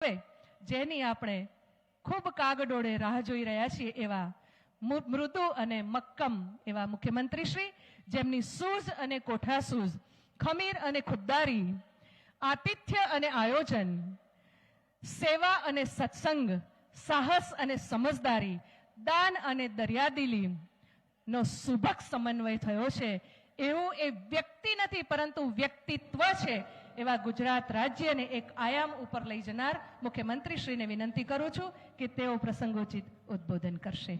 જેની આપણે ખૂબ કાગડોળે રાહ જોઈ રહ્યા છીએ એવા મૃદુ અને મક્કમ એવા મુખ્યમંત્રી શ્રી, જેમની સૂઝ અને કોઠાસૂઝ, ખમીર અને ખુદદારી, આતિથ્ય અને આયોજન, સેવા અને સત્સંગ, સાહસ અને સમજદારી, દાન અને દરિયાદિલી નો સુભગ સમન્વય થયો છે. એવું એ વ્યક્તિ નથી પરંતુ વ્યક્તિત્વ છે. એવા ગુજરાત રાજ્યને એક આયામ ઉપર લઈ જનાર મુખ્યમંત્રી શ્રીને વિનંતી કરું છું કે તેઓ પ્રસંગોચિત ઉદ્બોધન કરશે.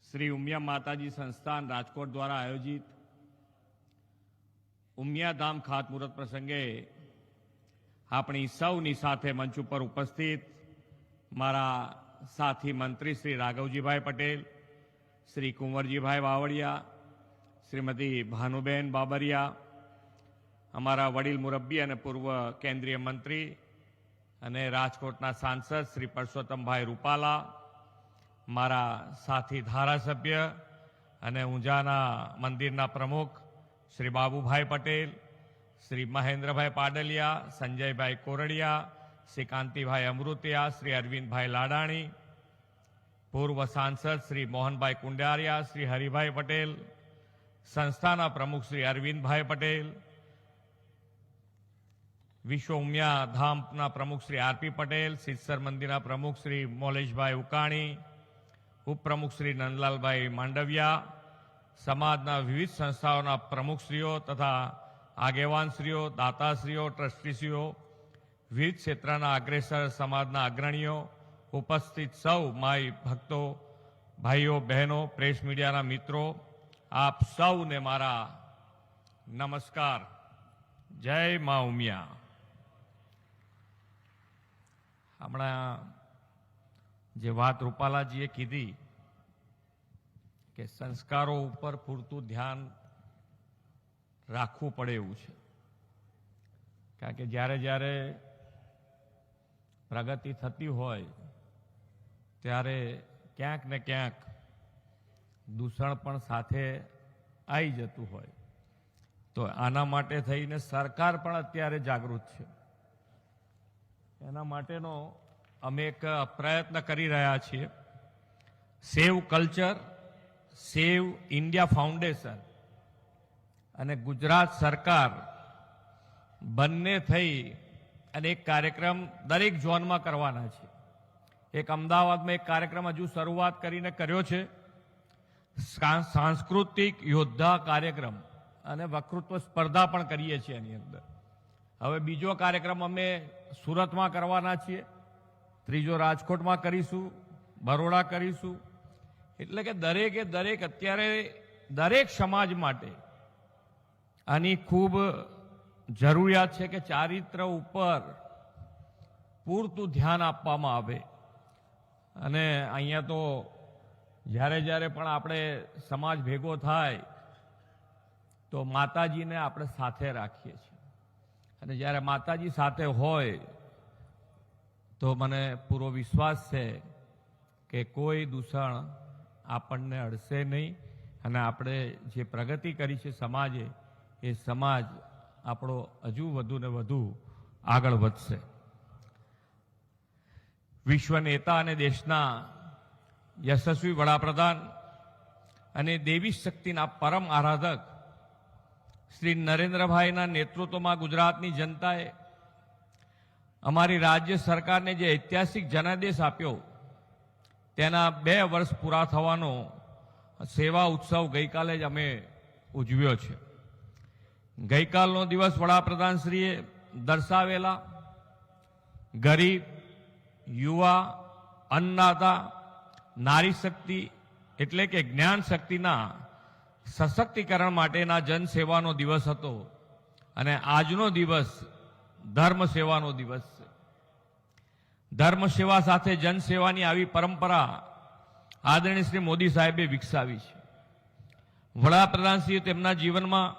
શ્રી ઉમિયા માતાજી સંસ્થાન રાજકોટ દ્વારા આયોજિત ઉમિયા ધામ ખાતમુહૂર્ત પ્રસંગે આપણી સૌની સાથે મંચ ઉપર ઉપસ્થિત મારા સાથી મંત્રી શ્રી રાઘવજીભાઈ પટેલ, શ્રી કુંવરજીભાઈ વાવડિયા, શ્રીમતી ભાનુબેન બાબરિયા, અમારા વડીલ મુરબ્બી અને પૂર્વ કેન્દ્રીય મંત્રી અને રાજકોટના સાંસદ શ્રી પરસોત્તમભાઈ રૂપાલા, મારા સાથી ધારાસભ્ય અને ઊંઝાના મંદિરના પ્રમુખ શ્રી બાબુભાઈ પટેલ, શ્રી મહેન્દ્રભાઈ પાડલિયા, સંજયભાઈ કોરડિયા, શ્રી કાંતિભાઈ અમૃતિયા, શ્રી અરવિંદભાઈ લાડાણી, પૂર્વ સાંસદ શ્રી મોહનભાઈ કુંડારિયા, શ્રી હરિભાઈ પટેલ, સંસ્થાના પ્રમુખ શ્રી અરવિંદભાઈ પટેલ, વિશ્વ ઉમિયા ધામના પ્રમુખ શ્રી આરપી પટેલ, સિદ્ધસર મંદિરના પ્રમુખ શ્રી મોલેશભાઈ ઉકાણી, ઉપપ્રમુખ શ્રી નંદલાલભાઈ માંડવિયા, સમાજના વિવિધ સંસ્થાઓના પ્રમુખશ્રીઓ તથા આગેવાનશ્રીઓ, દાતાશ્રીઓ, ટ્રસ્ટીશ્રીઓ, વિવિધ ક્ષેત્રના અગ્રેસર સમાજના અગ્રણીઓ, ઉપસ્થિત સૌ માઈ ભક્તો, ભાઈઓ બહેનો, પ્રેસ મીડિયાના મિત્રો, આપ સૌને મારા નમસ્કાર. જય મા ઉમિયા. હમણાં જે વાત રૂપાલાજીએ કીધી કે સંસ્કારો ઉપર પૂરતું ધ્યાન રાખવું પડે એવું છે, કારણ કે જ્યારે જ્યારે પ્રગતિ થતી હોય ત્યારે ક્યાંક ને ક્યાંક દૂષણ પણ સાથે આવી જતું હોય. તો આના માટે થઈને સરકાર પણ અત્યારે જાગૃત છે. એના માટેનો અમે એક પ્રયત્ન કરી રહ્યા છીએ. સેવ કલ્ચર, સેવ ઇન્ડિયા ફાઉન્ડેશન અને ગુજરાત સરકાર બંને થઈ અને એક કાર્યક્રમ દરેક ઝોનમાં કરવાના છે. એક અમદાવાદમાં એક કાર્યક્રમ હજુ શરૂઆત કરીને કર્યો છે, સાંસ્કૃતિક યોદ્ધા કાર્યક્રમ, અને વક્તૃત્વ સ્પર્ધા પણ કરીએ છીએ એની અંદર. હવે બીજો કાર્યક્રમ અમે સુરતમાં કરવાના છીએ, ત્રીજો રાજકોટમાં કરીશું, બરોડા કરીશું. એટલે કે દરેકે દરેક અત્યારે દરેક સમાજ માટે આની ખૂબ જરૂરિયાત છે કે ચારિત્ર ઉપર પૂરતું ધ્યાન આપવામાં આવે. અને અહીંયા તો જ્યારે જ્યારે પણ આપણે સમાજ ભેગો થાય તો માતાજીને આપણે સાથે રાખીએ છીએ, અને જ્યારે માતાજી સાથે હોય તો મને પૂરો વિશ્વાસ છે કે કોઈ દૂષણ આપણને અડશે નહીં, અને આપણે જે પ્રગતિ કરી છે સમાજે, એ સમાજ આપણો હજુ વધુ ને વધુ આગળ વધશે. વિશ્વ નેતા અને દેશના યશસ્વી વડાપ્રધાન અને દેવી શક્તિના પરમ આરાધક શ્રી નરેન્દ્રભાઈના નેતૃત્વમાં ગુજરાતની જનતાએ અમારી રાજ્ય સરકારને જે ઐતિહાસિક જનાદેશ આપ્યો, તેના 2 વર્ષ પૂરા થવાનો સેવા ઉત્સવ ગઈકાલે જ અમે ઉજવ્યો છે. ગઈકાલનો દિવસ વડાપ્રધાનશ્રીએ દર્શાવેલા ગરીબ, યુવા, અન્નદાતા, નારી શક્તિ એટલે કે જ્ઞાન શક્તિના સશક્તિકરણ માટેના જનસેવાનો દિવસ હતો, અને આજનો દિવસ ધર્મ સેવાનો દિવસ છે. ધર્મ સેવા સાથે જનસેવાની આવી પરંપરા આદરણીય શ્રી મોદી સાહેબે વિકસાવી છે. વડાપ્રધાનશ્રીએ તેમના જીવનમાં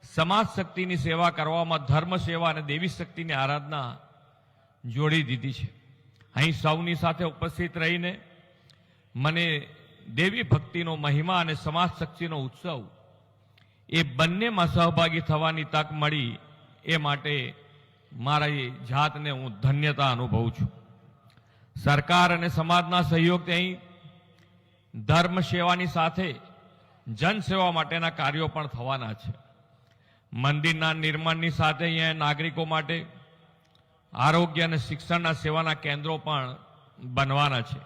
સમાજ શક્તિની સેવા કરવામાં ધર્મ સેવા અને દેવી શક્તિની આરાધના જોડી દીધી છે. અહીં સૌની સાથે ઉપસ્થિત રહીને મને દેવી ભક્તિનો મહિમા અને સમાજ શક્તિનો ઉત્સવ એ બંનેમાં સહભાગી થવાની તક મળી એ માટે મારી જાતને હું ધન્યતા અનુભવું છું. સરકાર અને સમાજના સહયોગથી અહીં ધર્મ સેવાની સાથે જનસેવા માટેના કાર્યો પણ થવાના છે. મંદિરના નિર્માણની સાથે અહીંયા નાગરિકો માટે આરોગ્ય અને શિક્ષણના સેવાના કેન્દ્રો પણ બનવાના છે.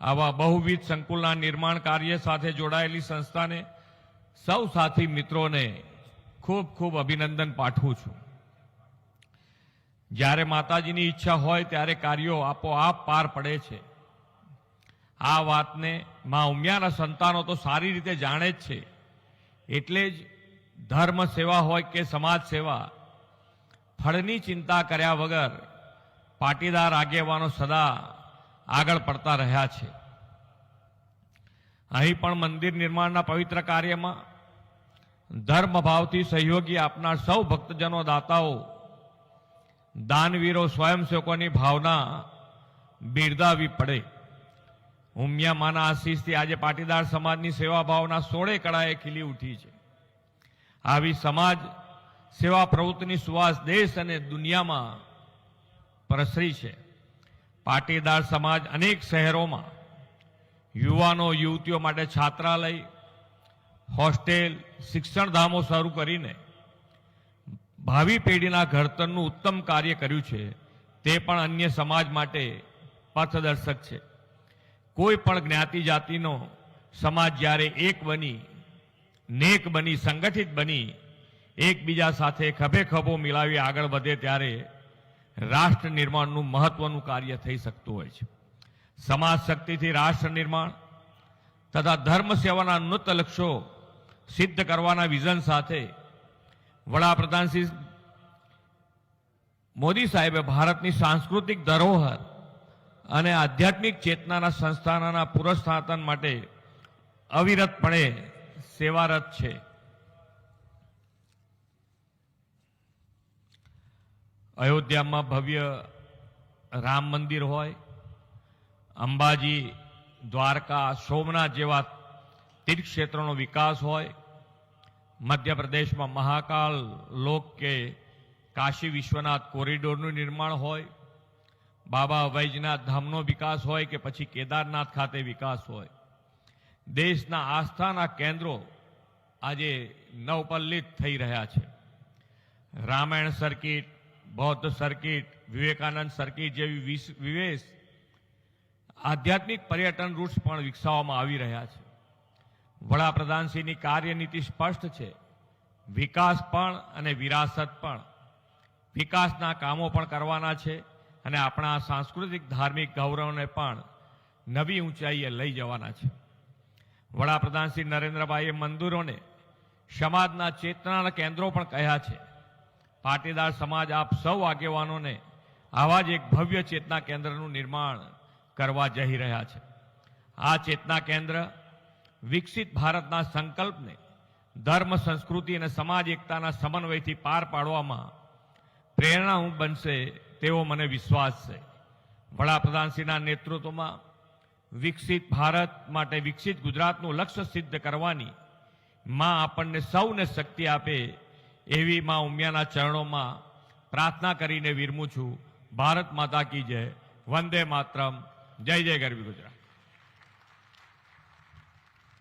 આવા બહુવિધ સંકુલના નિર્માણ કાર્ય સાથે જોડાયેલી સંસ્થાને સૌ સાથી મિત્રોને ખૂબ ખૂબ અભિનંદન પાઠવું છું. જ્યારે માતાજીની ઈચ્છા હોય ત્યારે કાર્યો આપોઆપ પાર પડે છે. આ વાતને મા ઉમિયાના સંતાનો તો સારી રીતે જાણે જ છે. એટલે જ ધર્મ સેવા હોય કે સમાજ સેવા, ફળની ચિંતા કર્યા વગર પાટીદાર આગેવાનો સદા આગળ પડતા રહ્યા છે. અહીં પણ મંદિર નિર્માણના પવિત્ર કાર્યમાં ધર્મ ભાવથી સહયોગી આપનાર સૌ ભક્તજનો, દાતાઓ, દાનવીરો, સ્વયંસેવકોની ભાવના બિરદાવવી પડે. ઉમિયા માના આશીષથી આજે પાટીદાર સમાજની સેવા ભાવના સોળે કળાએ ખીલી ઉઠી છે. આવી સમાજ સેવા પ્રવૃત્તિની સુવાસ દેશ અને દુનિયામાં પ્રસરી છે. પાટીદાર સમાજ અનેક શહેરોમાં યુવાનો યુવતીઓ માટે છાત્રાલય, હોસ્ટેલ, શિક્ષણધામો શરૂ કરીને ભાવિ પેઢીના ઘડતરનું ઉત્તમ કાર્ય કર્યું છે. તે પણ અન્ય સમાજ માટે પથદર્શક છે. કોઈ પણ જ્ઞાતિ જાતિનો સમાજ જ્યારે એક બની, નેક બની, સંગઠિત બની, એકબીજા સાથે ખભે ખભો મિલાવી આગળ વધે ત્યારે રાષ્ટ્ર નિર્માણનું મહત્વનું કાર્ય થઈ શકતું હોય છે. સમાજ શક્તિથી રાષ્ટ્ર નિર્માણ તથા ધર્મ સેવાના ઉન્નત લક્ષ્યો સિદ્ધ કરવાના વિઝન સાથે વડાપ્રધાન શ્રી મોદી સાહેબે ભારતની સાંસ્કૃતિક ધરોહર અને આધ્યાત્મિક ચેતનાના સંસ્થાનના પુનઃસ્થાપન માટે અવિરતપણે સેવારત છે. અયોધ્યામાં ભવ્ય રામ મંદિર હોય, અંબાજી, દ્વારકા, સોમનાથ જેવા તીર્થક્ષેત્રોનો વિકાસ હોય, મધ્યપ્રદેશમાં મહાકાલ લોક કે કાશી વિશ્વનાથ કોરિડોરનું નિર્માણ હોય, બાબા વૈજનાથ ધામનો વિકાસ હોય કે પછી કેદારનાથ ખાતે વિકાસ હોય, દેશના આસ્થાના કેન્દ્રો આજે નવપલ્લિત થઈ રહ્યા છે. રામાયણ સર્કિટ, બૌદ્ધ સર્કિટ, વિવેકાનંદ સર્કિટ જેવી વિવેશ આધ્યાત્મિક પર્યટન રૂટ્સ પણ વિકસાવવામાં આવી રહ્યા છે. વડાપ્રધાનશ્રીની કાર્યનીતિ સ્પષ્ટ છે. વિકાસ પણ અને વિરાસત પણ. વિકાસના કામો પણ કરવાના છે અને આપણા સાંસ્કૃતિક ધાર્મિક ગૌરવને પણ નવી ઊંચાઈએ લઈ જવાના છે. વડાપ્રધાન શ્રી નરેન્દ્રભાઈએ મંદિરોને સમાજના ચેતનાના કેન્દ્રો પણ કહ્યા છે. પાટીદાર સમાજ આપ સૌ આગેવાનોને આવા જ એક ભવ્ય ચેતના કેન્દ્રનું નિર્માણ કરવા જઈ રહ્યા છે. આ ચેતના કેન્દ્ર વિકસિત ભારતના સંકલ્પને ધર્મ, સંસ્કૃતિ અને સમાજ એકતાના સમન્વયથી પાર પાડવામાં પ્રેરણારૂપ બનશે તેવો મને વિશ્વાસ છે. વડાપ્રધાનશ્રીના નેતૃત્વમાં વિકસિત ભારત માટે વિકસિત ગુજરાતનું લક્ષ્ય સિદ્ધ કરવાની માં આપણને સૌને શક્તિ આપે એવી માં ઉમિયાના ચરણોમાં પ્રાર્થના કરીને વિરમું છું. ભારત માતા કી જય. વંદે માતરમ. જય જય ગરવી ગુજરાત.